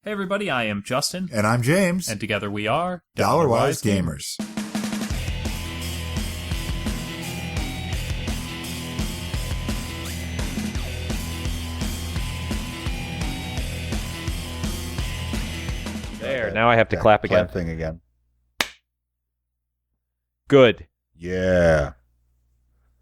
Hey everybody, I am Justin. And I'm James. And together we are Dollarwise Gamers. There, now I have to clap again. Clap thing again. Good. Yeah.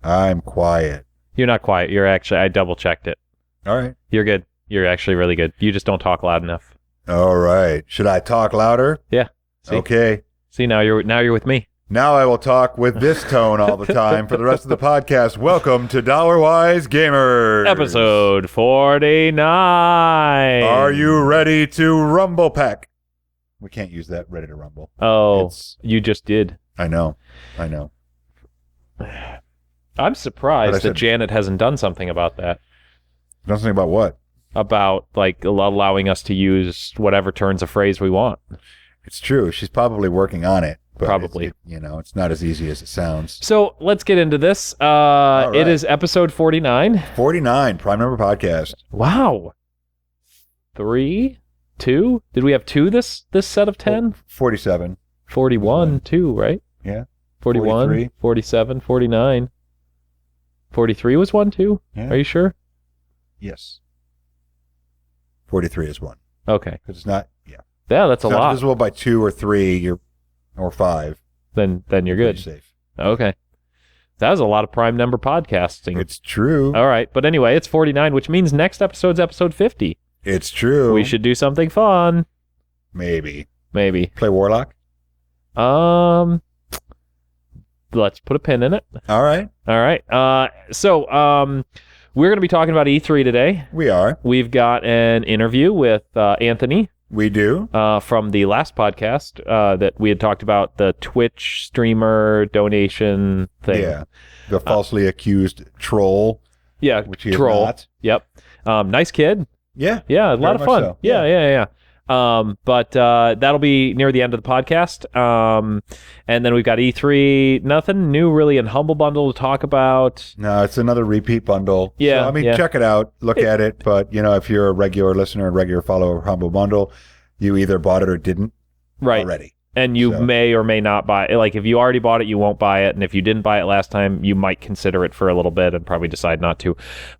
I'm quiet. You're not quiet. You're actually, I double checked it. All right. You're good. You're actually really good. You just don't talk loud enough. All right. Should I talk louder? Yeah. See? Okay. See, now you're with me. Now I will talk with this tone all the time for the rest of the podcast. Welcome to Dollarwise Gamer. Episode 49. Are you ready to rumble pack? We can't use that, ready to rumble. Oh, you just did. I know. I'm surprised that Janet hasn't done something about that. Done something about what? About, like, allowing us to use whatever turns of phrase we want. It's true. She's probably working on it. But probably. It's not as easy as it sounds. So let's get into this. Right. It is episode 49. 49, Prime Number Podcast. Wow. 3? 2? Did we have 2 this set of 10? 47. 41, 2, right? Yeah. 41, 43. 47, 49. 43 was 1, 2? Yeah. Are you sure? Yes. 43 is 1. Okay. Because it's not, yeah. Yeah, that's it's a lot. divisible by 2 or 3 or 5. Then you're good. Safe. Okay. That was a lot of prime number podcasting. It's true. All right. But anyway, it's 49, which means next episode's episode 50. It's true. We should do something fun. Maybe. Play Warlock? Let's put a pin in it. All right. So we're going to be talking about E3 today. We are. We've got an interview with Anthony. We do. From the last podcast that we had talked about the Twitch streamer donation thing. Yeah. The falsely accused troll. Yeah. Which he troll. is not. Yep. Nice kid. Yeah. Yeah. A lot of fun. So. Yeah. But that'll be near the end of the podcast. And then we've got E3. Nothing new really in Humble Bundle to talk about. No, it's another repeat bundle. Yeah. So, check it out. Look at it. But, if you're a regular listener and regular follower of Humble Bundle, you either bought it or didn't already. And you may or may not buy it. Like, if you already bought it, you won't buy it. And if you didn't buy it last time, you might consider it for a little bit and probably decide not to.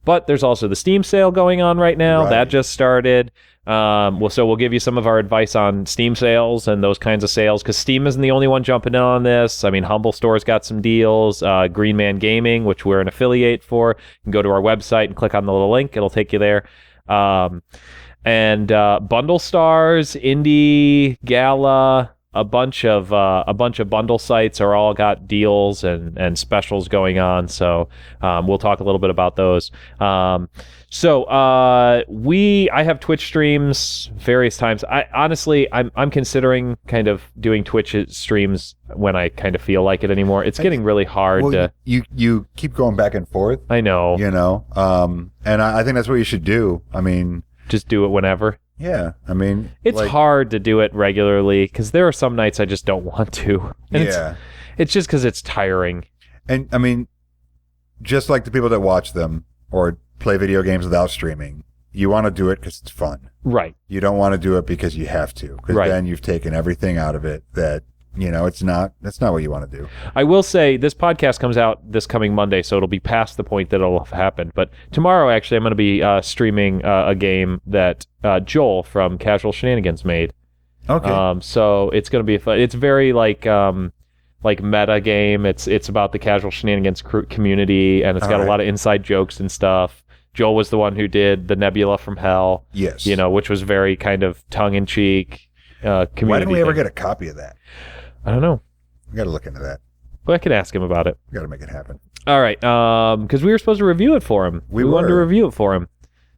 But there's also the Steam sale going on right now. Right. That just started. So we'll give you some of our advice on Steam sales and those kinds of sales, because Steam isn't the only one jumping in on this. Humble Store's got some deals. Green Man Gaming, which we're an affiliate for, you can go to our website and click on the little link. It'll take you there. And Bundle Stars, Indie, Gala, a bunch of bundle sites are all got deals and specials going on. So we'll talk a little bit about those. I have Twitch streams various times. I'm considering kind of doing Twitch streams when I kind of feel like it anymore. It's getting really hard to. You keep going back and forth. I know. And I think that's what you should do. Just do it whenever. Yeah, it's hard to do it regularly because there are some nights I just don't want to. And it's just because it's tiring. And just like the people that watch them or play video games without streaming, you want to do it because it's fun. Right. You don't want to do it because you have to, because then you've taken everything out of it that, that's not what you want to do. I will say this podcast comes out this coming Monday, so it'll be past the point that it'll have happened. But tomorrow, actually, I'm going to be streaming a game that Joel from Casual Shenanigans made. Okay. So it's going to be fun. It's very like meta game. It's about the Casual Shenanigans community, and it's got a lot of inside jokes and stuff. Joel was the one who did the Nebula from Hell. Yes. Which was very kind of tongue-in-cheek community. Why didn't we ever get a copy of that? I don't know. We got to look into that. Well, I could ask him about it. We got to make it happen. All right. Because we were supposed to review it for him. We wanted to review it for him.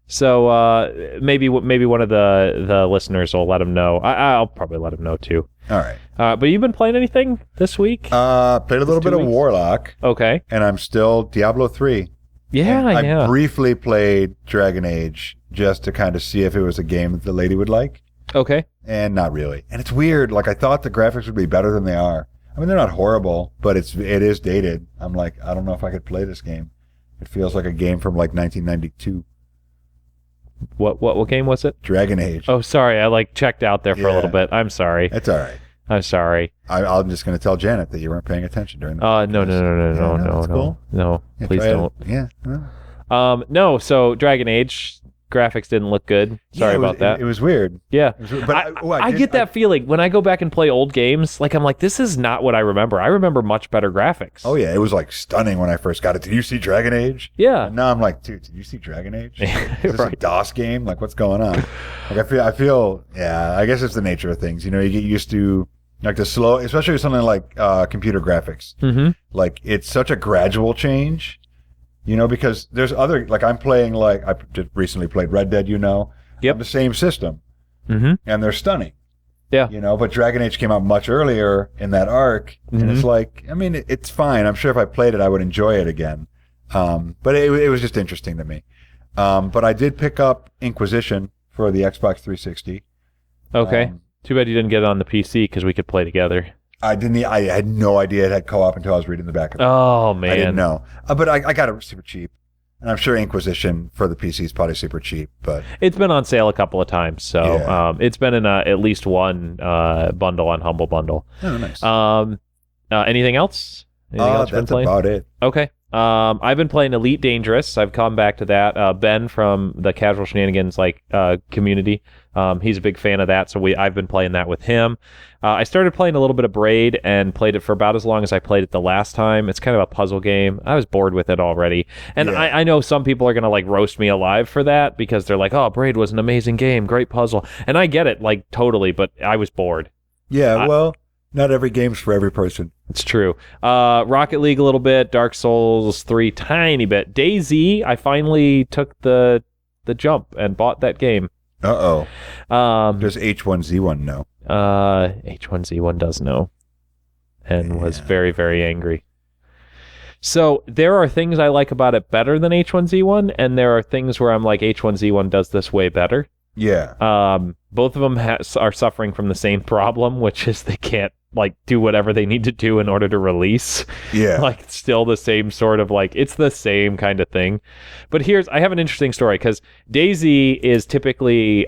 So maybe one of the listeners will let him know. I'll probably let him know too. All right. But you've been playing anything this week? Played a little bit of Warlock. Okay. And I'm still Diablo 3. Yeah, I briefly played Dragon Age just to kind of see if it was a game that the lady would like. Okay. And not really. And it's weird. Like, I thought the graphics would be better than they are. They're not horrible, but it is dated. I'm like, I don't know if I could play this game. It feels like a game from like 1992. What game was it? Dragon Age. Oh, sorry. I like checked out there for a little bit. I'm sorry. It's all right. I'm sorry. I'm just going to tell Janet that you weren't paying attention during the No. No, Yeah, please don't. Yeah. No, so Dragon Age graphics didn't look good. Sorry about that. It was weird. Yeah. But I get that feeling when I go back and play old games. Like, I'm like, this is not what I remember. I remember much better graphics. Oh, yeah. It was like stunning when I first got it. Did you see Dragon Age? Yeah. And now I'm like, dude, did you see Dragon Age? Is this Right. a DOS game? Like, what's going on? Like, I feel, yeah, I guess it's the nature of things. You know, you get used to, like, the slow, especially with something like computer graphics. Mm-hmm. Like, it's such a gradual change. You know, because there's other, like I'm playing, like I just recently played Red Dead, Yep. on the same system, Mm-hmm. and they're stunning. Yeah. But Dragon Age came out much earlier in that arc, and it's like, I mean, it's fine. I'm sure if I played it, I would enjoy it again. But it was just interesting to me. But I did pick up Inquisition for the Xbox 360. Okay. Too bad you didn't get it on the PC because we could play together. I had no idea it had co-op until I was reading the back of it. Oh, man. I didn't know. But I got it super cheap. And I'm sure Inquisition for the PC is probably super cheap. But It's been on sale a couple of times. So Yeah. it's been in at least one bundle on Humble Bundle. oh, nice. Anything else? Anything else you've been That's playing? about it. Okay. I've been playing Elite Dangerous. I've come back to that. Ben from the Casual Shenanigans community. He's a big fan of that, so I've been playing that with him. I started playing a little bit of Braid and played it for about as long as I played it the last time. It's kind of a puzzle game. I was bored with it already. And Yeah. I know some people are going to like roast me alive for that because they're like, oh, Braid was an amazing game, great puzzle. And I get it, like totally, but I was bored. Yeah, well, not every game's for every person. It's true. Rocket League a little bit, Dark Souls 3 tiny bit. DayZ, I finally took the jump and bought that game. Does H1Z1 know? H1Z1 does know and was very, very angry. So there are things I like about it better than H1Z1, and there are things where I'm like, H1Z1 does this way better. Yeah. Both of them are suffering from the same problem, which is they can't like do whatever they need to do in order to release. Yeah. Like still the same sort of like it's the same kind of thing. But I have an interesting story because DayZ is typically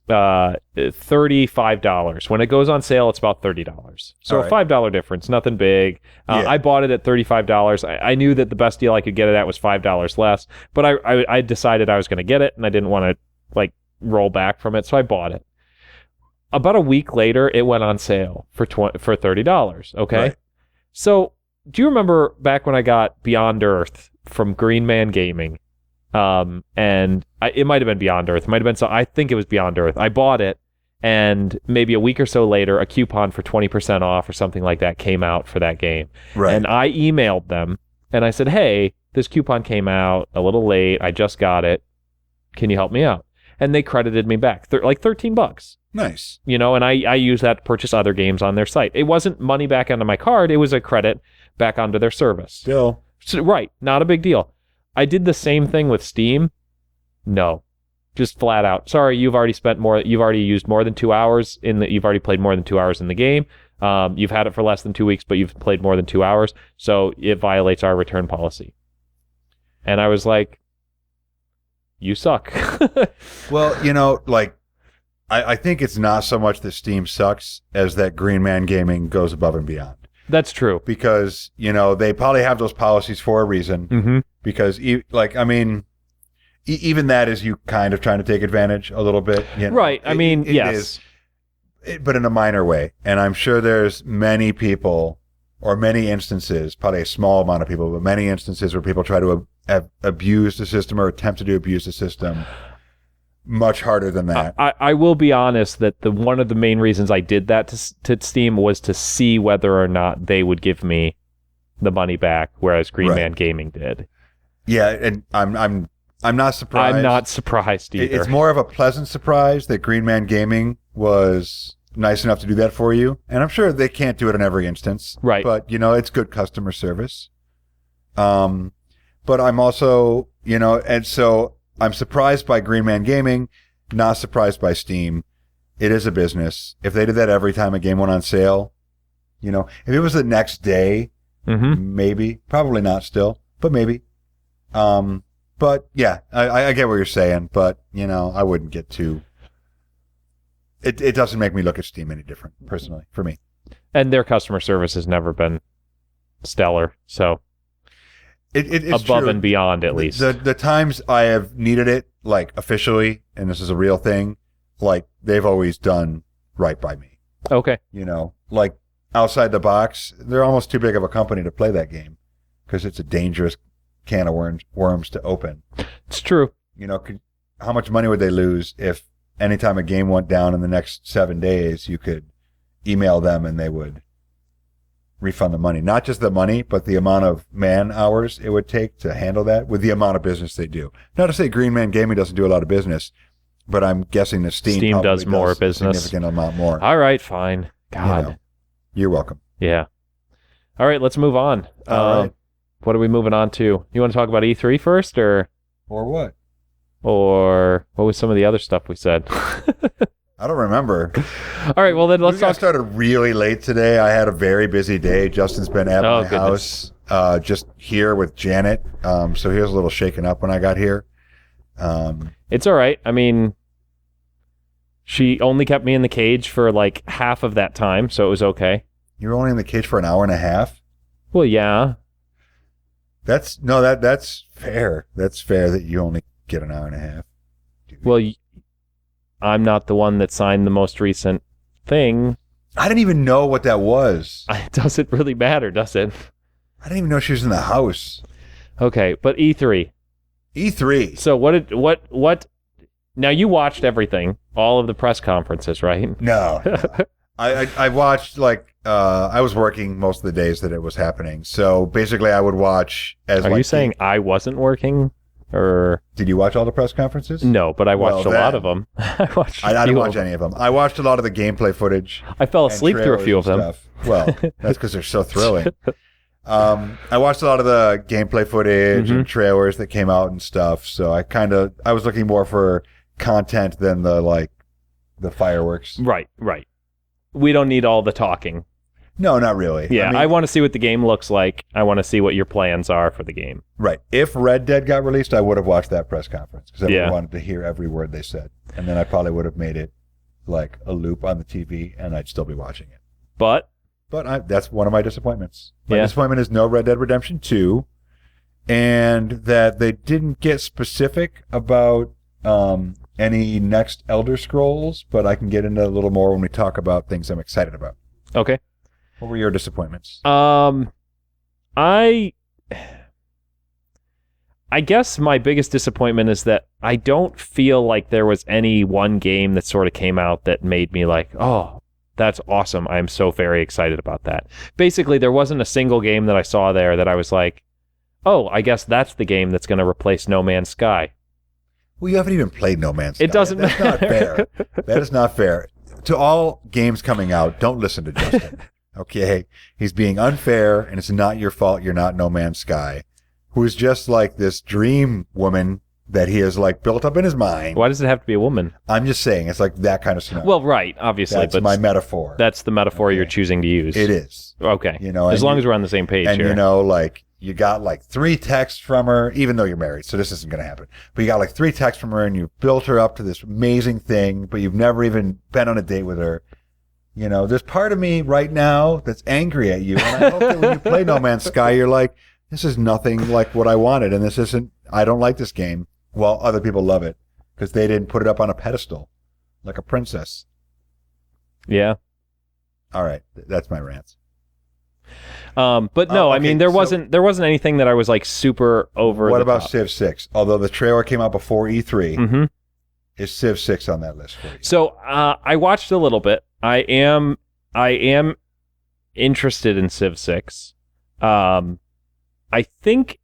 $35. When it goes on sale, it's about $30. So All a right. $5 difference, nothing big. Yeah. I bought it at $35. I knew that the best deal I could get it at was $5 less, but I decided I was going to get it and I didn't want to like roll back from it, so I bought it. About a week later, it went on sale for $30. Okay, Right. So do you remember back when I got Beyond Earth from Green Man Gaming? It might have been Beyond Earth. It might have been I think it was Beyond Earth. I bought it, and maybe a week or so later, a coupon for 20% off or something like that came out for that game. Right. And I emailed them and I said, "Hey, this coupon came out a little late. I just got it. Can you help me out?" And they credited me back like $13. Nice. And I use that to purchase other games on their site. It wasn't money back onto my card. It was a credit back onto their service. Still. So, right. Not a big deal. I did the same thing with Steam. No. Just flat out. Sorry, you've already used more than 2 hours you've already played more than 2 hours in the game. You've had it for less than 2 weeks, but you've played more than 2 hours. So it violates our return policy. And I was like, you suck. Well, I think it's not so much that Steam sucks as that Green Man Gaming goes above and beyond. That's true. Because, they probably have those policies for a reason. Mm-hmm. Because, even that is you kind of trying to take advantage a little bit. Right. I mean, yes. But in a minor way. And I'm sure there's many people or many instances, probably a small amount of people, but many instances where people try to abuse the system or attempt to abuse the system much harder than that. I will be honest that one of the main reasons I did that to Steam was to see whether or not they would give me the money back, whereas Green Man Gaming did. Yeah, and I'm not surprised. I'm not surprised either. It's more of a pleasant surprise that Green Man Gaming was nice enough to do that for you. And I'm sure they can't do it in every instance. Right. But, it's good customer service. But I'm also, and so I'm surprised by Green Man Gaming, not surprised by Steam. It is a business. If they did that every time a game went on sale, if it was the next day, mm-hmm. maybe, probably not still, but maybe. But yeah, I get what you're saying, but I wouldn't get too. It doesn't make me look at Steam any different, personally, for me. And their customer service has never been stellar, so it's above true. and beyond, at least. The times I have needed it, like officially, and this is a real thing, like they've always done right by me. Okay. Like outside the box, they're almost too big of a company to play that game because it's a dangerous can of worms to open. It's true. How much money would they lose if anytime a game went down in the next 7 days, you could email them and they would refund the money? Not just the money, but the amount of man hours it would take to handle that with the amount of business they do. Not to say Green Man Gaming doesn't do a lot of business, but I'm guessing that Steam does more business. A significant amount more. All right, fine. God. You're welcome. Yeah. All right, let's move on. All right. What are we moving on to? You want to talk about E3 first, or what? Or what was some of the other stuff we said? I don't remember. All right, well then let's talk. I started really late today. I had a very busy day. Justin's been at my house, just here with Janet. So he was a little shaken up when I got here. It's all right. I mean, she only kept me in the cage for like half of that time, so it was okay. You were only in the cage for an hour and a half? Well, yeah. That's fair. That's fair that you only get an hour and a half. Dude. Well, I'm not the one that signed the most recent thing. I didn't even know what that was. It doesn't really matter, does it? I didn't even know she was in the house. Okay, but E3. E3. So what? Now you watched everything, all of the press conferences, right? No. I watched I was working most of the days that it was happening. So basically I would watch as Are you saying I wasn't working? Or did you watch all the press conferences? No, but I watched a lot of them. I didn't watch any of them. I watched a lot of the gameplay footage. I fell asleep through a few of them. Stuff. Well, that's because they're so thrilling. I watched a lot of the gameplay footage and trailers that came out and stuff. So I was looking more for content than the fireworks. Right. We don't need all the talking. No, not really. Yeah, I want to see what the game looks like. I want to see what your plans are for the game. Right. If Red Dead got released, I would have watched that press conference because I would have wanted to hear every word they said. And then I probably would have made it like a loop on the TV and I'd still be watching it. But that's one of my disappointments. My disappointment is no Red Dead Redemption 2 and that they didn't get specific about any next Elder Scrolls, but I can get into a little more when we talk about things I'm excited about. Okay. What were your disappointments? I guess my biggest disappointment is that I don't feel like there was any one game that sort of came out that made me like, oh, that's awesome. I'm so very excited about that. Basically, there wasn't a single game that I saw there that I was like, oh, I guess that's the game that's going to replace No Man's Sky. Well, you haven't even played No Man's Sky. It doesn't matter. That's not fair. That is not fair. To all games coming out, don't listen to Justin. Okay? He's being unfair, and it's not your fault you're not No Man's Sky, who's just like this dream woman that he has built up in his mind. Why does it have to be a woman? I'm just saying, it's like that kind of scenario. Well, right, obviously. That's my metaphor. That's the metaphor you're choosing to use. It is. Okay. As long as we're on the same page here. And you got 3 texts from her, even though you're married, so this isn't going to happen. But you got 3 texts from her, and you've built her up to this amazing thing, but you've never even been on a date with her. There's part of me right now that's angry at you, and I hope that when you play No Man's Sky, you're like, this is nothing like what I wanted, and I don't like this game, while other people love it, because they didn't put it up on a pedestal, like a princess. Yeah. All right, that's my rant. But no, I mean, there wasn't anything that I was super over. What about Civ 6? Although the trailer came out before E3, is Civ 6 on that list for you? So I watched a little bit. I am interested in Civ 6. I think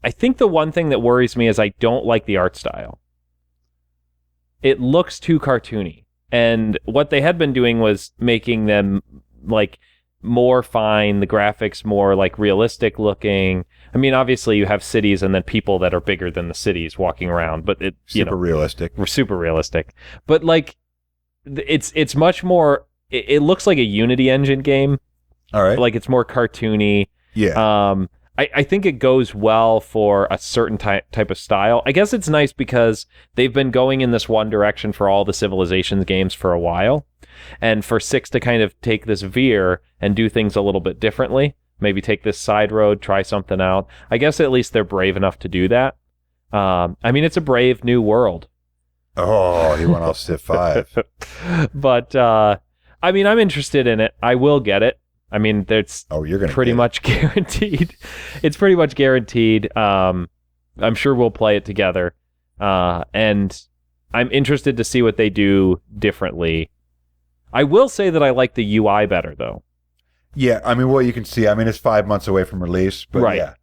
the one thing that worries me is I don't like the art style. It looks too cartoony, and what they had been doing was making them more fine, the graphics more realistic looking. I mean, obviously you have cities and then people that are bigger than the cities walking around, but super realistic. But it's much more. It looks like a Unity engine game. All right, it's more cartoony. Yeah. I think it goes well for a certain type of style. I guess it's nice because they've been going in this one direction for all the Civilizations games for a while. And for 6 to kind of take this veer and do things a little bit differently, maybe take this side road, try something out. I guess at least they're brave enough to do that. I mean, it's a brave new world. Oh, he went off Civ 5. But, I mean, I'm interested in it. I will get it. I mean, that's you're gonna pretty much guaranteed. It's pretty much guaranteed. I'm sure we'll play it together. And I'm interested to see what they do differently. I will say that I like the UI better, though. Yeah, I mean, well, you can see, I mean, it's 5 months away from release, but right. Yeah.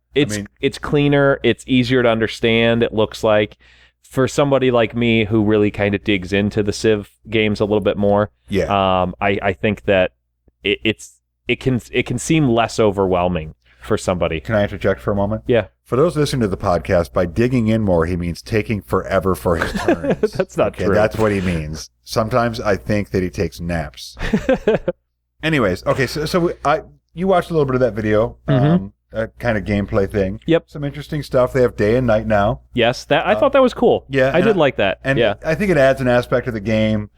It's cleaner. It's easier to understand, it looks like. For somebody like me who really kind of digs into the Civ games a little bit more, I think that it can seem less overwhelming for somebody. Can I interject for a moment? Yeah. For those listening to the podcast, by digging in more, he means taking forever for his turns. That's not true. That's what he means. Sometimes I think that he takes naps. Anyways, okay, so you watched a little bit of that video, a kind of gameplay thing. Yep. Some interesting stuff. They have day and night now. Yes, that I thought that was cool. Yeah, I did like that. And yeah. I think it adds an aspect of the game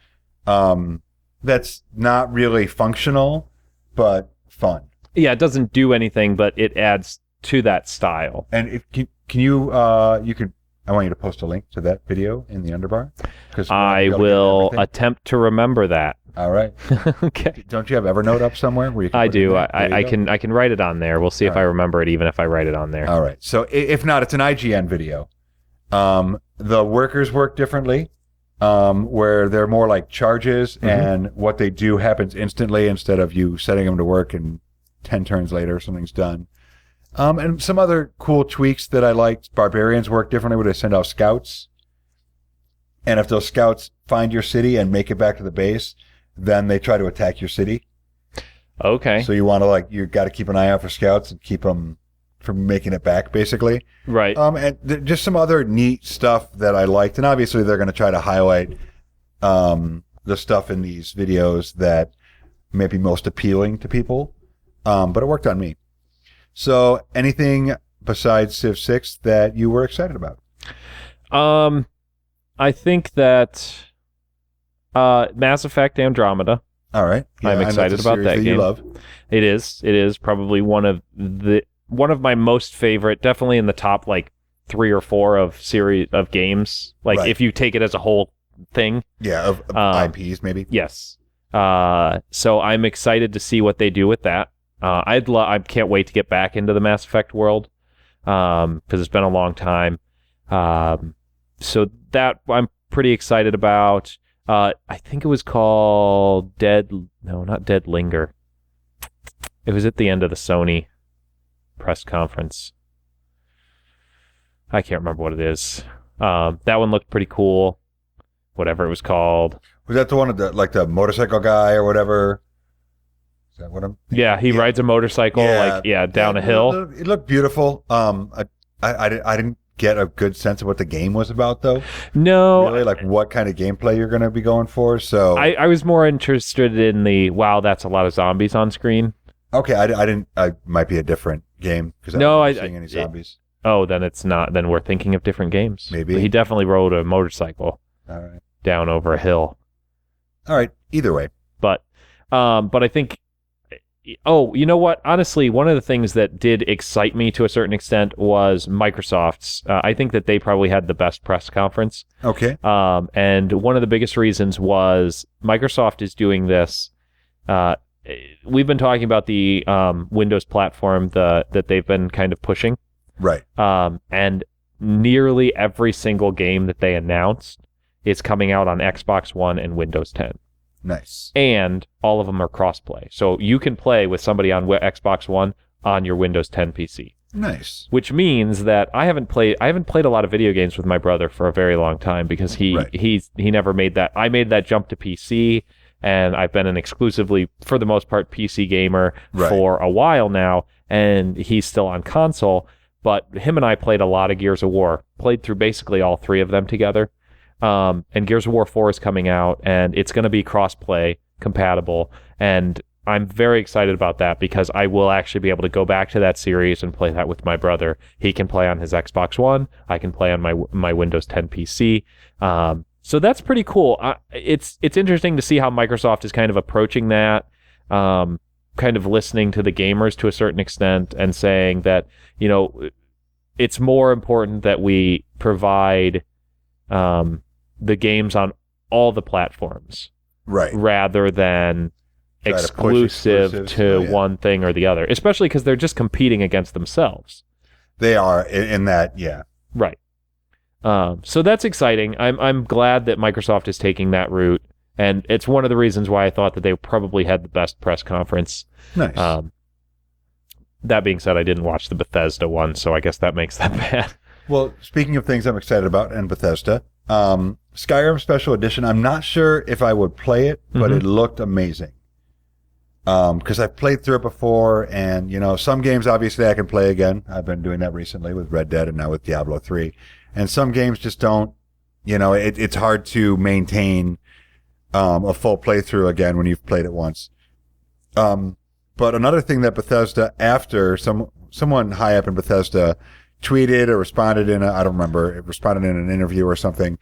that's not really functional, but fun. Yeah, it doesn't do anything, but it adds to that style. And can you I want you to post a link to that video in the underbar. I will attempt to remember that. All right. Okay. Don't you have Evernote up somewhere where you can? I do. I can write it on there. We'll see if I remember it, even if I write it on there. All right. So if not, it's an IGN video. The workers work differently, where they're more like charges, and what they do happens instantly instead of you setting them to work and 10 turns later something's done. And some other cool tweaks that I liked. Barbarians work differently where they send out scouts. And if those scouts find your city and make it back to the base, then they try to attack your city. Okay. So you want to you got to keep an eye out for scouts and keep them from making it back, basically. Right. And just some other neat stuff that I liked. And obviously they're going to try to highlight the stuff in these videos that may be most appealing to people. But it worked on me. So anything besides Civ 6 that you were excited about? I think that Mass Effect Andromeda. All right. Yeah, I'm excited about that game. You love. It is probably one of my most favorite, definitely in the top 3 or 4 of series of games. If you take it as a whole thing. Yeah, of IPs maybe. Yes. So I'm excited to see what they do with that. I can't wait to get back into the Mass Effect world because it's been a long time. So that I'm pretty excited about. I think it was called not Dead Linger. It was at the end of the Sony press conference. I can't remember what it is. That one looked pretty cool. Whatever it was called. Was that the one of the motorcycle guy or whatever? Is that what I'm thinking? Yeah, he rides a motorcycle down a hill. It looked beautiful. I didn't get a good sense of what the game was about, though. No. Really, what kind of gameplay you're going to be going for. So I was more interested in that's a lot of zombies on screen. Okay, I didn't. I might be a different game because I'm not seeing any zombies. Then it's not. Then we're thinking of different games. Maybe. But he definitely rode a motorcycle. All right. Down over a hill. All right. Either way. But I think. Oh, you know what? Honestly, one of the things that did excite me to a certain extent was Microsoft's. I think that they probably had the best press conference. Okay. And one of the biggest reasons was Microsoft is doing this. We've been talking about the Windows platform that they've been kind of pushing. Right. And nearly every single game that they announced is coming out on Xbox One and Windows 10. Nice. And all of them are cross-play. So you can play with somebody on Xbox One on your Windows 10 PC. Nice. Which means that I haven't played a lot of video games with my brother for a very long time because he never made that. I made that jump to PC, and I've been an exclusively, for the most part, PC gamer for a while now, and he's still on console. But him and I played a lot of Gears of War, played through basically all 3 of them together. And Gears of War 4 is coming out, and it's going to be cross-play compatible. And I'm very excited about that because I will actually be able to go back to that series and play that with my brother. He can play on his Xbox One. I can play on my Windows 10 PC. So that's pretty cool. It's interesting to see how Microsoft is kind of approaching that, kind of listening to the gamers to a certain extent and saying that, it's more important that we provide the games on all the platforms, right, rather than exclusive to one thing or the other, especially because they're just competing against themselves. They are in that, yeah. Right. So that's exciting. I'm glad that Microsoft is taking that route, and it's one of the reasons why I thought that they probably had the best press conference. Nice. That being said, I didn't watch the Bethesda one, so I guess that makes that bad. Well, speaking of things I'm excited about and Bethesda, Skyrim Special Edition, I'm not sure if I would play it, but it looked amazing. Because I've played through it before, and, some games, obviously, I can play again. I've been doing that recently with Red Dead and now with Diablo 3. And some games just don't, it's hard to maintain a full playthrough again when you've played it once. But another thing that Bethesda, after someone high up in Bethesda tweeted or responded I don't remember, responded in an interview or something.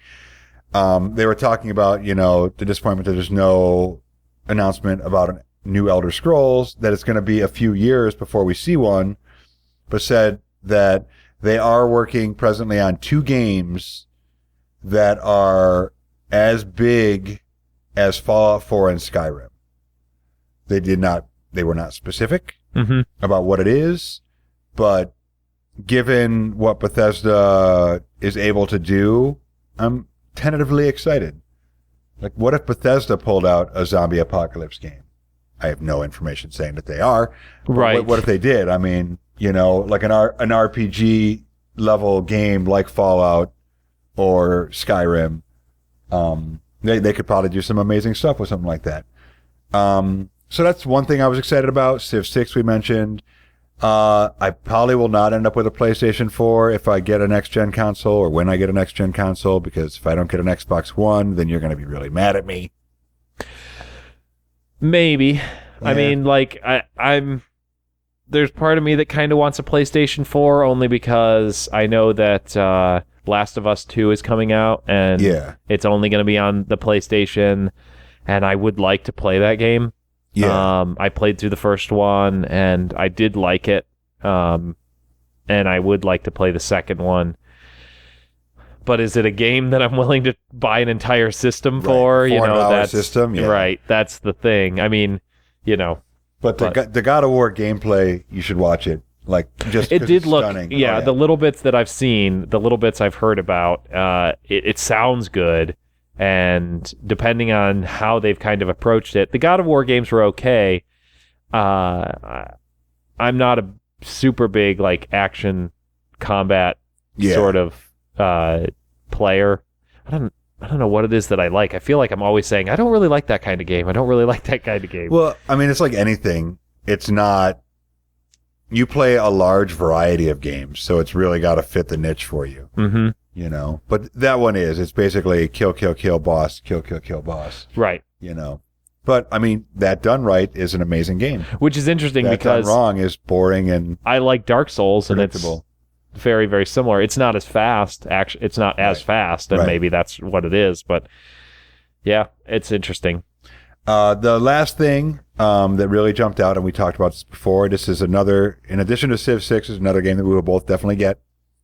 They were talking about, the disappointment that there's no announcement about a new Elder Scrolls, that it's going to be a few years before we see one, but said that they are working presently on 2 games that are as big as Fallout 4 and Skyrim. They were not specific about what it is, but given what Bethesda is able to do, I'm tentatively excited. Like, what if Bethesda pulled out a zombie apocalypse game? I have no information saying that they are. Right. What if they did? I mean, like an RPG level game like Fallout or Skyrim, they could probably do some amazing stuff with something like that. So that's one thing I was excited about. Civ 6 we mentioned. I probably will not end up with a PlayStation 4 if I get a next-gen console, or when I get a next-gen console, because if I don't get an Xbox One, then you're going to be really mad at me. Maybe. Yeah. I mean, I'm there's part of me that kind of wants a PlayStation 4 only because I know that Last of Us 2 is coming out, and it's only going to be on the PlayStation, and I would like to play that game. Yeah. I played through the first one, and I did like it, and I would like to play the second one. But is it a game that I'm willing to buy an entire system for? $400 system, yeah. Right, that's the thing. I mean, But the God of War gameplay, you should watch it. It did look stunning. Yeah, the little bits that I've seen, the little bits I've heard about, it sounds good. And depending on how they've kind of approached it, the God of War games were okay. I'm not a super big action combat sort of player. I don't know what it is that I like. I feel like I'm always saying I don't really like that kind of game. I don't really like that kind of game. Well, I mean, it's like anything. It's not. You play a large variety of games, so it's really got to fit the niche for you. Mm-hmm. But that one it's basically kill, boss, kill, boss. Right. But I mean, that done right is an amazing game. Which is interesting that because done wrong is boring and I like Dark Souls, and it's very, very similar. It's not as fast. Actually, it's not as fast, and maybe that's what it is. But yeah, it's interesting. The last thing that really jumped out, and we talked about this before, this is another, in addition to Civ 6, is another game that we will both definitely get,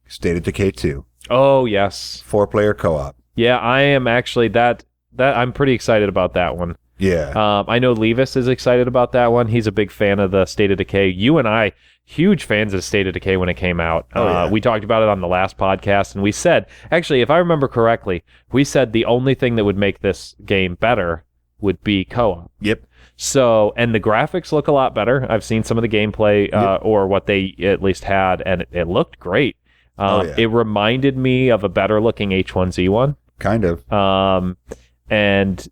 State of Decay 2. Oh, yes. 4-player co-op. Yeah, I am actually, that I'm pretty excited about that one. Yeah. I know Levis is excited about that one. He's a big fan of the State of Decay. You and I, huge fans of State of Decay when it came out. We talked about it on the last podcast, and we said, actually, if I remember correctly, we said the only thing that would make this game better would be co-op. Yep. So, and the graphics look a lot better. I've seen some of the gameplay, or what they at least had, and it looked great. It reminded me of a better looking H1Z1. Kind of. And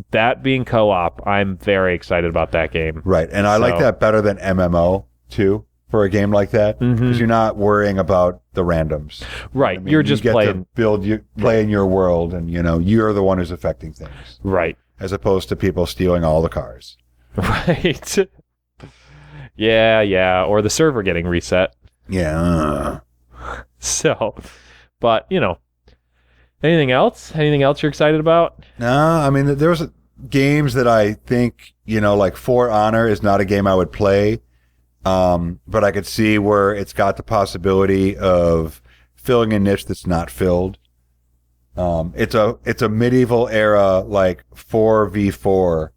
that being co-op, I'm very excited about that game. Right, and I like that better than MMO too for a game like that, because you're not worrying about the randoms. Right, you're just playing. To play in your world, and you're the one who's affecting things. Right. as opposed to people stealing all the cars. Right. Yeah. Or the server getting reset. Yeah. So, but, anything else? Anything else you're excited about? No, I mean, there's games that I think, like For Honor is not a game I would play. But I could see where it's got the possibility of filling a niche that's not filled. It's a medieval era, like 4v4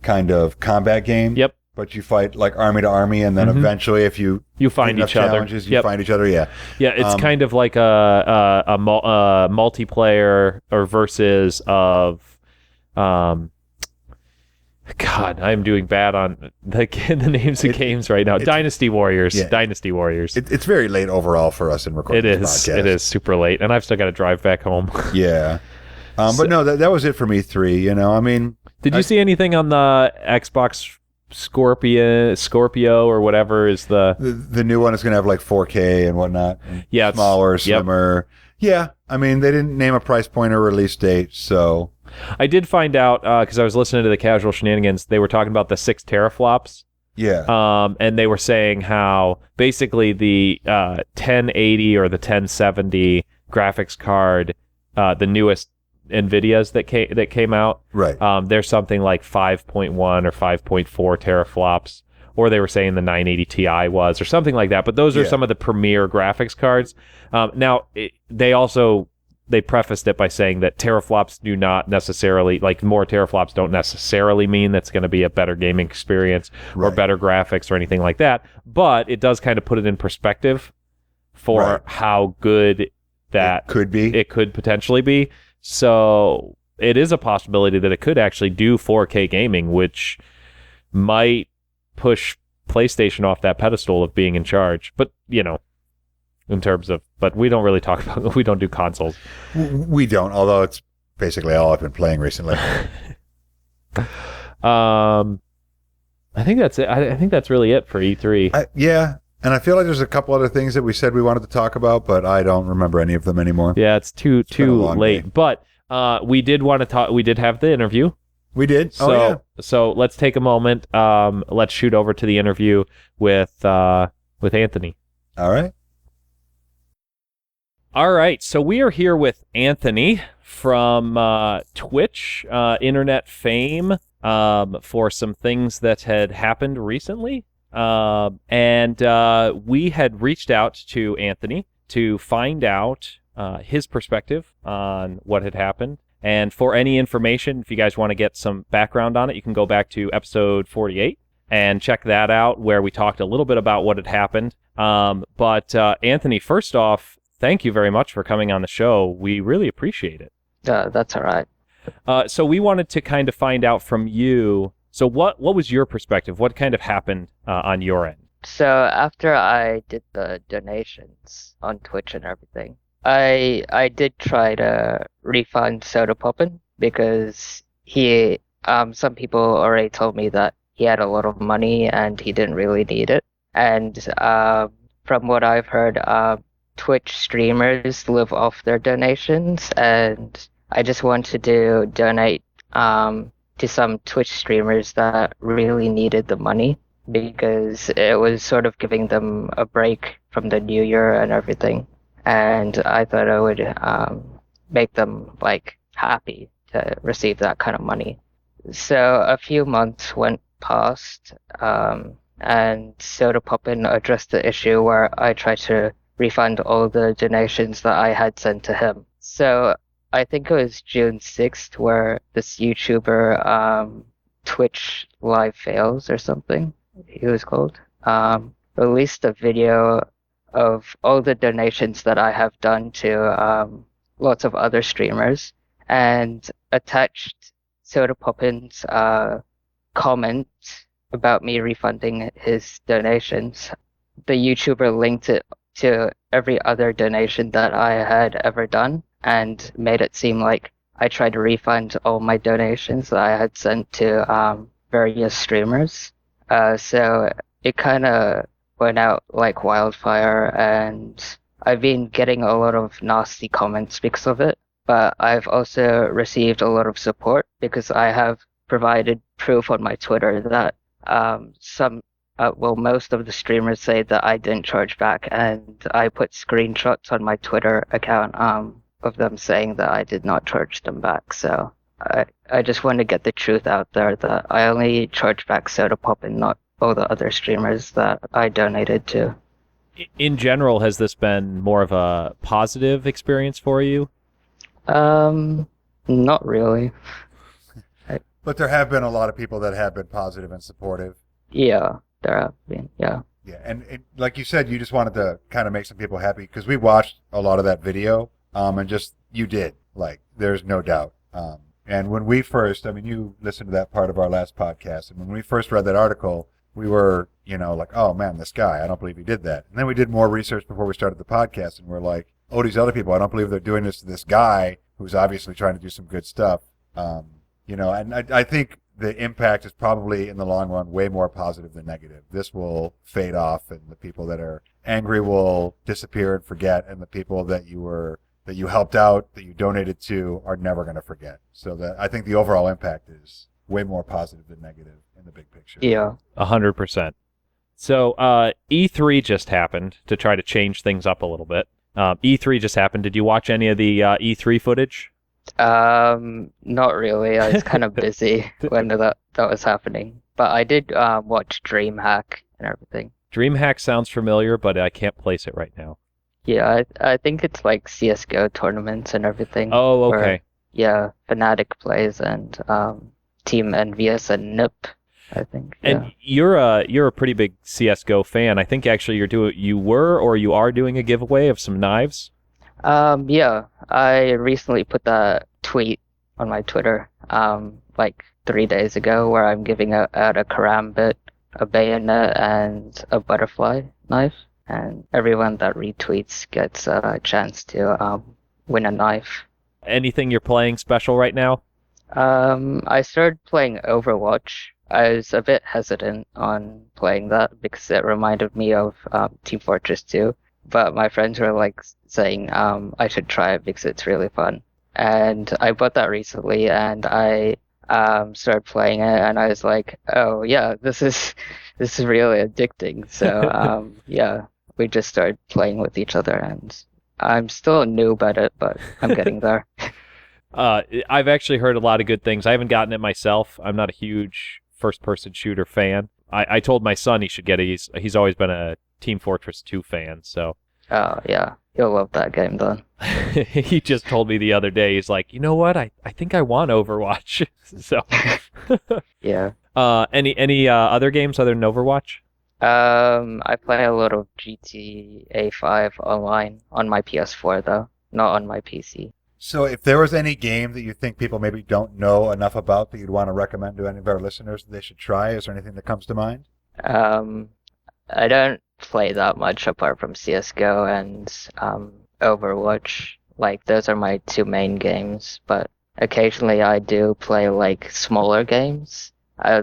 kind of combat game. Yep. But you fight like army to army, and then eventually, if you find each other, challenges, you find each other. Yeah. Yeah, it's kind of like a multiplayer or versus of, God, I'm doing bad on the names of games right now. Dynasty Warriors. Yeah. Dynasty Warriors. It's very late overall for us in recording this podcast. It is super late, and I've still got to drive back home. Yeah. But no, that was it for me. 3. I mean, did you see anything on the Xbox Scorpio or whatever is the new one is going to have like 4K and whatnot? Yeah, smaller, slimmer. Yep. Yeah. I mean, they didn't name a price point or release date, so. I did find out because I was listening to the Casual Shenanigans. They were talking about the 6 teraflops. Yeah. And they were saying how basically the 1080 or the 1070 graphics card, the newest NVIDIA's that came out. Right. There's something like 5.1 or 5.4 teraflops, or they were saying the 980 Ti was, or something like that. But those are some of the premier graphics cards. Now, they prefaced it by saying that teraflops do not necessarily, like more teraflops don't necessarily mean that's going to be a better gaming experience or better graphics or anything like that. But it does kind of put it in perspective for how good that it could potentially be. So it is a possibility that it could actually do 4K gaming, which might push PlayStation off that pedestal of being in charge. But, in terms of, but we don't really talk about, we don't do consoles. We don't, although it's basically all I've been playing recently. I think that's it. I think that's really it for E3. Yeah. And I feel like there's a couple other things that we said we wanted to talk about, but I don't remember any of them anymore. Yeah, it's too late. Day. But we did want to talk. We did have the interview. We did. So let's take a moment. Let's shoot over to the interview with Anthony. All right. All right. So we are here with Anthony from Twitch, internet fame, for some things that had happened recently. And we had reached out to Anthony to find out his perspective on what had happened. And for any information, if you guys want to get some background on it, you can go back to episode 48 and check that out, where we talked a little bit about what had happened. But Anthony, first off, thank you very much for coming on the show. We really appreciate it. That's all right. So we wanted to kind of find out from you. So what was your perspective? What kind of happened on your end? So after I did the donations on Twitch and everything, I did try to refund Soda Poppin because he some people already told me that he had a lot of money and he didn't really need it. And from what I've heard, Twitch streamers live off their donations, and I just wanted to donate to some Twitch streamers that really needed the money, because it was sort of giving them a break from the new year and everything. And I thought I would make them like happy to receive that kind of money. So a few months went past, and Soda Poppin addressed the issue where I tried to refund all the donations that I had sent to him. So I think it was June 6th where this YouTuber, Twitch Live Fails or something, he was called, released a video of all the donations that I have done to lots of other streamers, and attached Soda Poppin's comment about me refunding his donations. The YouTuber linked it to every other donation that I had ever done and made it seem like I tried to refund all my donations that I had sent to various streamers. So it kind of went out like wildfire, and I've been getting a lot of nasty comments because of it. but I've also received a lot of support because I have provided proof on my Twitter that most of the streamers say that I didn't charge back, and I put screenshots on my Twitter account of them saying that I did not charge them back. So I just want to get the truth out there that I only charge back Soda Pop and not all the other streamers that I donated to. In general, has this been more of a positive experience for you? Not really. But there have been a lot of people that have been positive and supportive. Yeah, there have been, yeah. Yeah, and like you said, you just wanted to kind of make some people happy because we watched a lot of that video, and just, you did. Like, there's no doubt. And when we first, I mean, you listened to that part of our last podcast, and when we first read that article, we were, like, oh man, this guy, I don't believe he did that. And then we did more research before we started the podcast, and we're like, oh, these other people, I don't believe they're doing this to this guy who's obviously trying to do some good stuff. And I think the impact is probably in the long run way more positive than negative. This will fade off, and the people that are angry will disappear and forget, and the people that you helped out, that you donated to, are never going to forget. So that I think the overall impact is way more positive than negative in the big picture. Yeah. 100%. So E3 just happened to try to change things up a little bit. E3 just happened. Did you watch any of the E3 footage? Not really. I was kind of busy when that was happening. But I did watch DreamHack and everything. DreamHack sounds familiar, but I can't place it right now. Yeah, I think it's like CSGO tournaments and everything. Oh, okay. Yeah, Fnatic plays and Team Envious and NIP, I think. And you're a pretty big CS:GO fan. I think actually you are doing a giveaway of some knives. Yeah, I recently put that tweet on my Twitter, like 3 days ago, where I'm giving out a karambit, a bayonet, and a butterfly knife, and everyone that retweets gets a chance to win a knife. Anything you're playing special right now? I started playing Overwatch. I was a bit hesitant on playing that because it reminded me of Team Fortress 2. But my friends were like saying I should try it because it's really fun. And I bought that recently, and I started playing it, and I was like, oh yeah, this is really addicting. So yeah, we just started playing with each other, and I'm still a noob at it, but I'm getting there. I've actually heard a lot of good things. I haven't gotten it myself. I'm not a huge first-person shooter fan. I told my son he should get it. He's always been a Team Fortress 2 fan, so. Oh, yeah. You'll love that game, then. He just told me the other day, he's like, you know what? I think I want Overwatch. So. Yeah. Any other games other than Overwatch? I play a lot of GTA 5 online on my PS4, though, not on my PC. So if there was any game that you think people maybe don't know enough about that you'd want to recommend to any of our listeners that they should try, is there anything that comes to mind? I don't play that much apart from CSGO and Overwatch. Like, those are my two main games, but occasionally I do play like smaller games.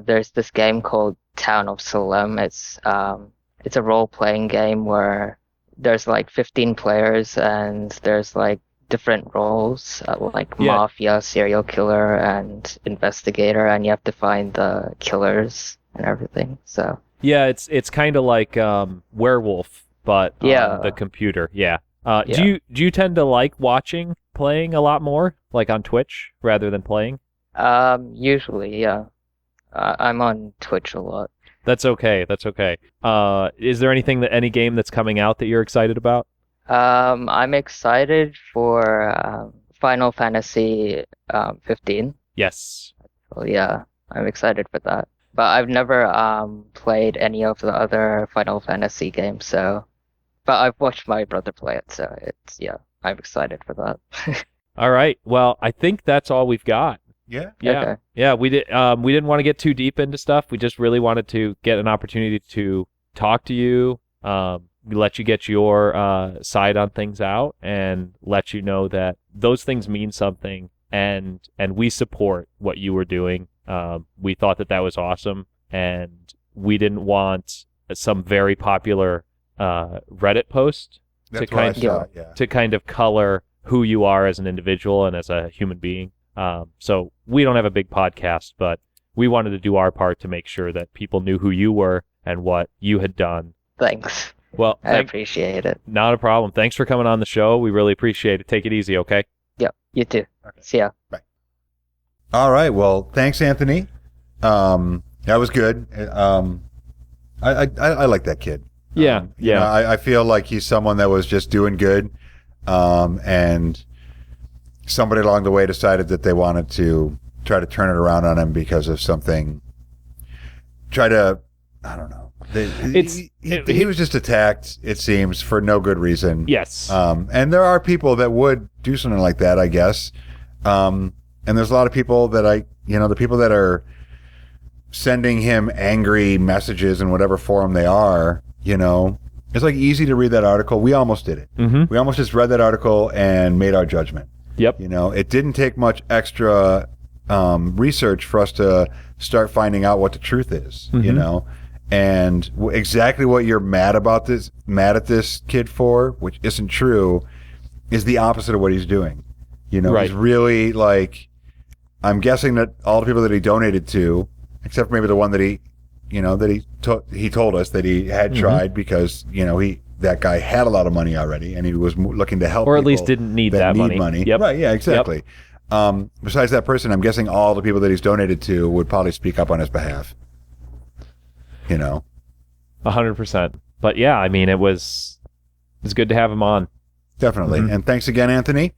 There's this game called Town of Salem. It's a role-playing game where there's like 15 players and there's like different roles, like mafia, serial killer, and investigator, and you have to find the killers and everything. So yeah, it's kind of like Werewolf, but on the computer. Yeah. Do you tend to like playing a lot more, like on Twitch rather than playing? Usually, yeah. I'm on Twitch a lot. That's okay. Is there any game that's coming out that you're excited about? I'm excited for Final Fantasy 15. Yes. Well, yeah, I'm excited for that. But I've never played any of the other Final Fantasy games, so. But I've watched my brother play it, so I'm excited for that. All right. Well, I think that's all we've got. Yeah. Okay. Yeah. We didn't want to get too deep into stuff. We just really wanted to get an opportunity to talk to you, let you get your side on things out, and let you know that those things mean something, and we support what you were doing. We thought that was awesome, and we didn't want some very popular Reddit post to kind of color who you are as an individual and as a human being. So we don't have a big podcast, but we wanted to do our part to make sure that people knew who you were and what you had done. Thanks. Well, I appreciate it. Not a problem. Thanks for coming on the show. We really appreciate it. Take it easy, okay? Yep, you too. Okay. See ya. Bye. All right. Well, thanks, Anthony. That was good. I like that kid. Yeah, you know, I feel like he's someone that was just doing good, and somebody along the way decided that they wanted to try to turn it around on him because of something. I don't know. He was just attacked, it seems, for no good reason. Yes. And there are people that would do something like that, I guess. And there's a lot of people that the people that are sending him angry messages in whatever forum they are, it's like easy to read that article. We almost did it. Mm-hmm. We almost just read that article and made our judgment. Yep. It didn't take much extra research for us to start finding out what the truth is, Mm-hmm. And exactly what you're mad at this kid for, which isn't true, is the opposite of what he's doing. Right. He's really like, I'm guessing that all the people that he donated to, except for maybe the one that he told us that he had tried because that guy had a lot of money already and he was looking to help, or at people least didn't need that money. Yep. Right? Yeah, exactly. Yep. Besides that person, I'm guessing all the people that he's donated to would probably speak up on his behalf. 100%. But yeah, I mean, it's good to have him on. Definitely. Mm-hmm. And thanks again, Anthony.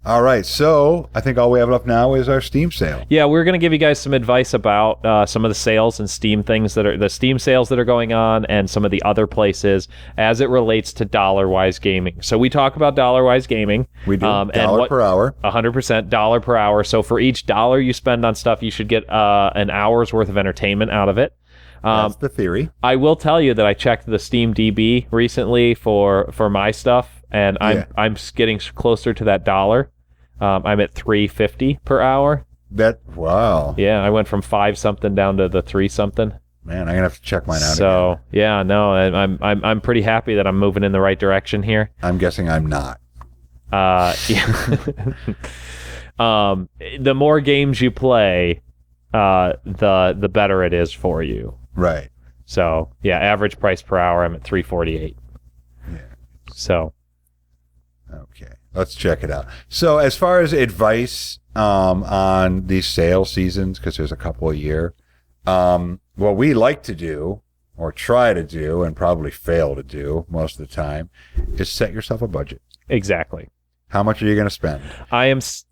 All right, so I think all we have left now is our Steam sale. Yeah, we're going to give you guys some advice about some of the sales and Steam things the Steam sales that are going on and some of the other places as it relates to Dollarwise Gaming. So we talk about Dollarwise Gaming. We do. Dollar per hour. 100% dollar per hour. So for each dollar you spend on stuff, you should get an hour's worth of entertainment out of it. That's the theory. I will tell you that I checked the Steam DB recently for my stuff, and I'm getting closer to that dollar. I'm at $3.50 per hour. Wow. Yeah, I went from 5 something down to the 3 something. Man, I'm gonna have to check mine out. So again. yeah, no, I'm pretty happy that I'm moving in the right direction here. I'm guessing I'm not. Yeah. The more games you play, the better it is for you. Right. So yeah, average price per hour, I'm at $3.48. Yeah. So. Okay, let's check it out. So as far as advice on these sale seasons, because there's a couple a year, what we like to do, or try to do, and probably fail to do most of the time, is set yourself a budget. Exactly. How much are you going to spend?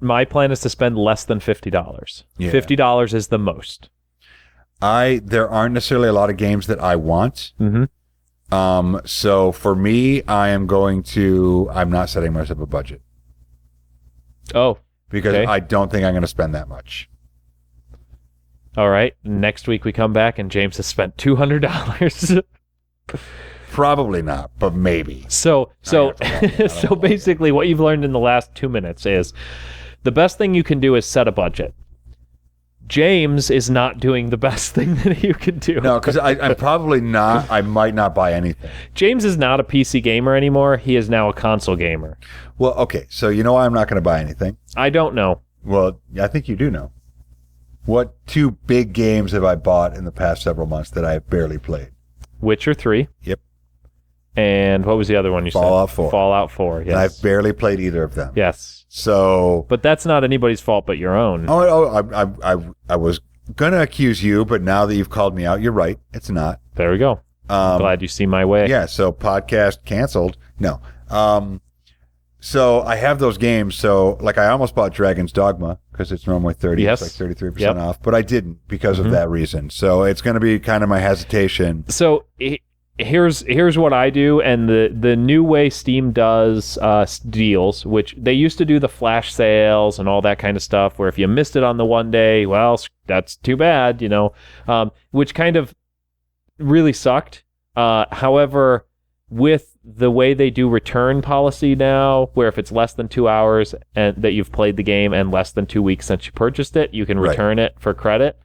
My plan is to spend less than $50. Yeah. $50 is the most. There aren't necessarily a lot of games that I want. Mm-hmm. So for me, I'm not setting myself a budget. Oh. Because okay. I don't think I'm going to spend that much. All right. Next week we come back and James has spent $200. Probably not, but maybe. So basically what you've learned in the last 2 minutes is the best thing you can do is set a budget. James is not doing the best thing that you could do. No, because I'm probably not. I might not buy anything. James is not a PC gamer anymore. He is now a console gamer. Well, okay. So you know why I'm not going to buy anything? I don't know. Well, I think you do know. What 2 big games have I bought in the past several months that I have barely played? Witcher 3. Yep. And what was the other one you Fallout said? 4. Fallout 4, yes. And I've barely played either of them. Yes. So, but that's not anybody's fault but your own. I was gonna accuse you, but now that you've called me out, you're right. It's not. There we go. Glad you see my way. Yeah. So podcast canceled. No. So I have those games. So like I almost bought Dragon's Dogma because it's normally 30. Yes. It's like 33% off, but I didn't because of that reason. So it's going to be kind of my hesitation. So here's what I do, and the new way Steam does deals, which they used to do the flash sales and all that kind of stuff, where if you missed it on the one day, well, that's too bad, which kind of really sucked. However, with the way they do return policy now, where if it's less than 2 hours and that you've played the game and less than 2 weeks since you purchased it, you can return it for credit.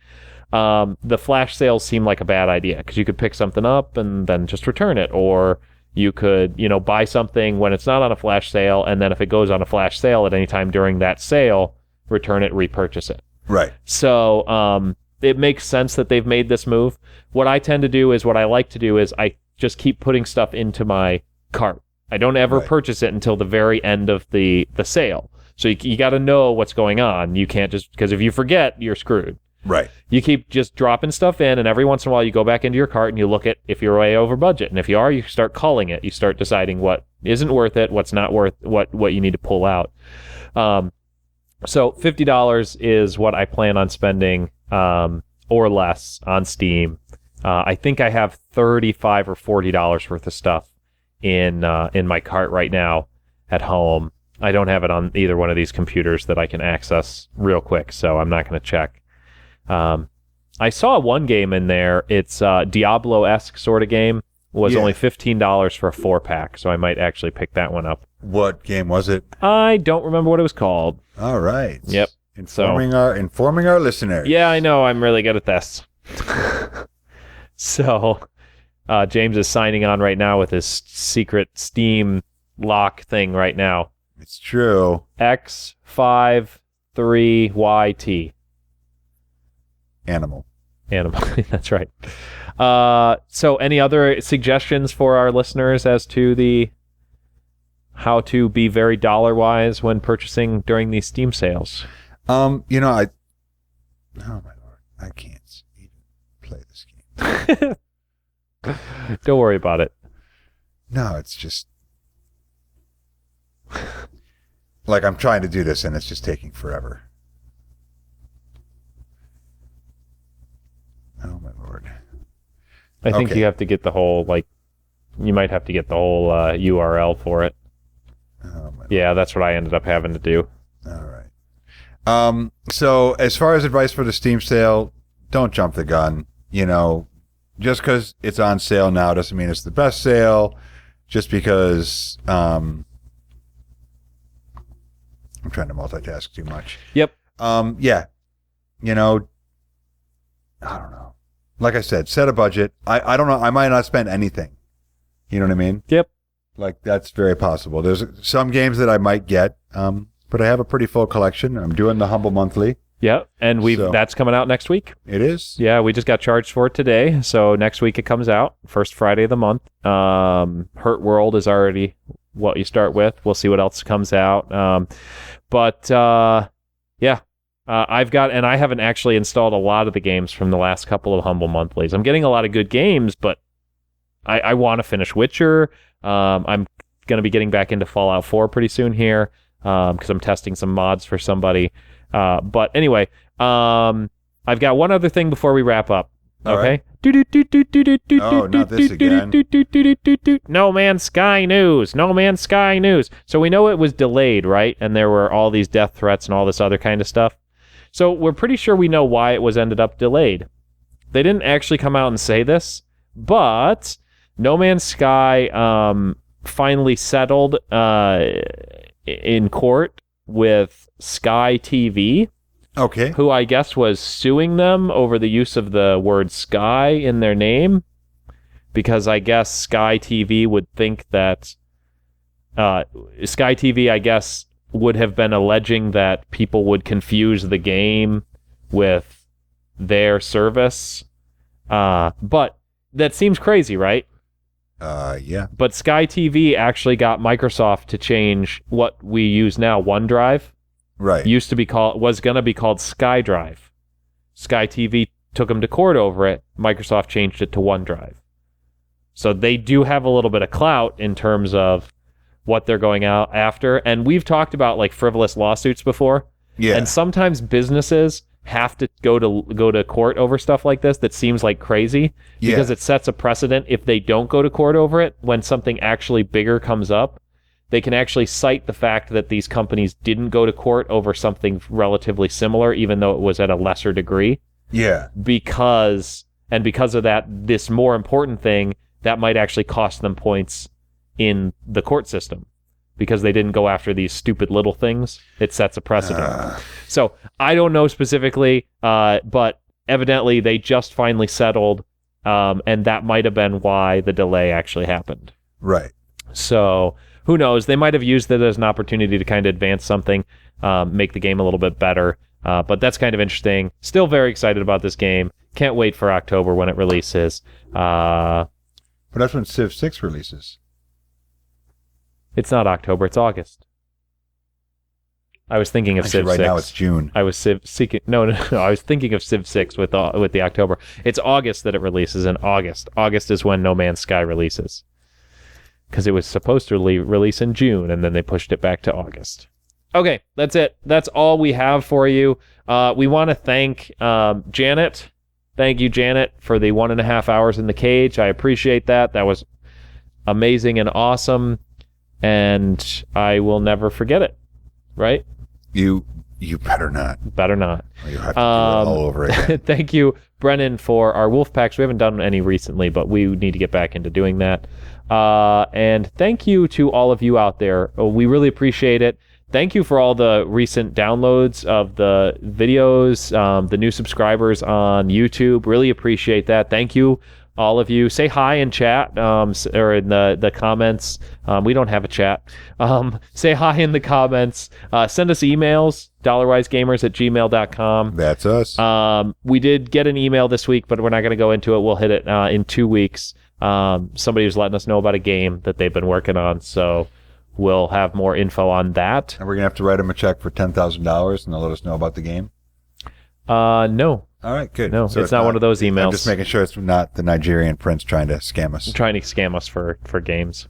The flash sales seem like a bad idea because you could pick something up and then just return it, or You could, buy something when it's not on a flash sale, and then if it goes on a flash sale at any time during that sale, return it, repurchase it. Right. So it makes sense that they've made this move. What I tend to do is, what I like to do is I just keep putting stuff into my cart. I don't ever purchase it until the very end of the sale. So you got to know what's going on. You can't just, because if you forget, you're screwed. Right. You keep just dropping stuff in, and every once in a while you go back into your cart and you look at if you're way over budget. And if you are, you start culling it. You start deciding what isn't worth it, what's not worth, what you need to pull out. So $50 is what I plan on spending, or less, on Steam. I think I have $35 or $40 worth of stuff in my cart right now at home. I don't have it on either one of these computers that I can access real quick, so I'm not going to check. I saw one game in there. It's a Diablo-esque sort of game. Was only $15 for a 4-pack, so I might actually pick that one up. What game was it? I don't remember what it was called. All right. Yep. Informing our listeners. Yeah, I know. I'm really good at this. So, James is signing on right now with his secret Steam lock thing right now. It's true. X53YT. Animal. That's right. So any other suggestions for our listeners as to how to be very dollar wise when purchasing during these Steam sales? Oh my Lord, I can't even play this game. Don't worry about it. No, it's just like I'm trying to do this and it's just taking forever. Oh my Lord. I think you have to get the whole, you might have to get the whole URL for it. Oh my yeah, that's what I ended up having to do. All right. So as far as advice for the Steam sale, don't jump the gun. Just because it's on sale now doesn't mean it's the best sale. Just because I'm trying to multitask too much. Yep. Yeah. I don't know. Like I said, set a budget. I don't know. I might not spend anything. You know what I mean? Yep. That's very possible. There's some games that I might get, but I have a pretty full collection. I'm doing the Humble Monthly. Yeah, and that's coming out next week. It is? Yeah, we just got charged for it today, so next week it comes out, first Friday of the month. Hurt World is already what you start with. We'll see what else comes out. Yeah. I haven't actually installed a lot of the games from the last couple of Humble Monthlies. I'm getting a lot of good games, but I want to finish Witcher. I'm going to be getting back into Fallout 4 pretty soon here because I'm testing some mods for somebody. But anyway, I've got one other thing before we wrap up. Okay? Oh, not this again. No Man's Sky news. No Man's Sky news. So we know it was delayed, right? And there were all these death threats and all this other kind of stuff. So we're pretty sure we know why it was ended up delayed. They didn't actually come out and say this, but No Man's Sky finally settled in court with Sky TV. Okay. Who I guess was suing them over the use of the word Sky in their name, because I guess Sky TV would think that Sky TV, I guess, would have been alleging that people would confuse the game with their service. But that seems crazy, right? Yeah. But Sky TV actually got Microsoft to change what we use now, OneDrive. Right. Was going to be called SkyDrive. Sky TV took them to court over it. Microsoft changed it to OneDrive. So they do have a little bit of clout in terms of what they're going out after. And we've talked about frivolous lawsuits before. Yeah. And sometimes businesses have to go to court over stuff like this that seems like crazy because it sets a precedent. If they don't go to court over it, when something actually bigger comes up, they can actually cite the fact that these companies didn't go to court over something relatively similar, even though it was at a lesser degree. Yeah. Because of that, this more important thing, that might actually cost them points in the court system. Because they didn't go after these stupid little things, it sets a precedent. So I don't know specifically, but evidently they just finally settled, and that might have been why the delay actually happened. Right. So who knows? They might have used it as an opportunity to kind of advance something, make the game a little bit better. But that's kind of interesting. Still very excited about this game. Can't wait for October when it releases. But that's when Civ 6 releases. It's not October. It's August. I was thinking of Civ 6. Right now it's June. I was seeking. No. I was thinking of Civ 6 with the October. It's August that it releases in August. August is when No Man's Sky releases. Because it was supposed to release in June, and then they pushed it back to August. Okay, that's it. That's all we have for you. We want to thank Janet. Thank you, Janet, for the 1.5 hours in the cage. I appreciate that. That was amazing and awesome, and I will never forget it. Right? You better not. Better not. Or you have to do it all over again. Thank you, Brenin, for our wolf packs. We haven't done any recently, but we need to get back into doing that. And thank you to all of you out there. We really appreciate it. Thank you for all the recent downloads of the videos, the new subscribers on YouTube. Really appreciate that. Thank you, all of you. Say hi in chat or in the comments. We don't have a chat. Say hi in the comments. Send us emails, dollarwisegamers@gmail.com. That's us. We did get an email this week, but we're not going to go into it. We'll hit it in 2 weeks. Somebody was letting us know about a game that they've been working on, so we'll have more info on that. And we're going to have to write them a check for $10,000 and they'll let us know about the game? No. All right, good. No, so it's not one of those emails. I'm just making sure it's not the Nigerian prince trying to scam us. Trying to scam us for games.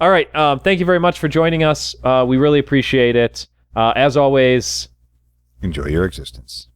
All right. Thank you very much for joining us. We really appreciate it. As always, enjoy your existence.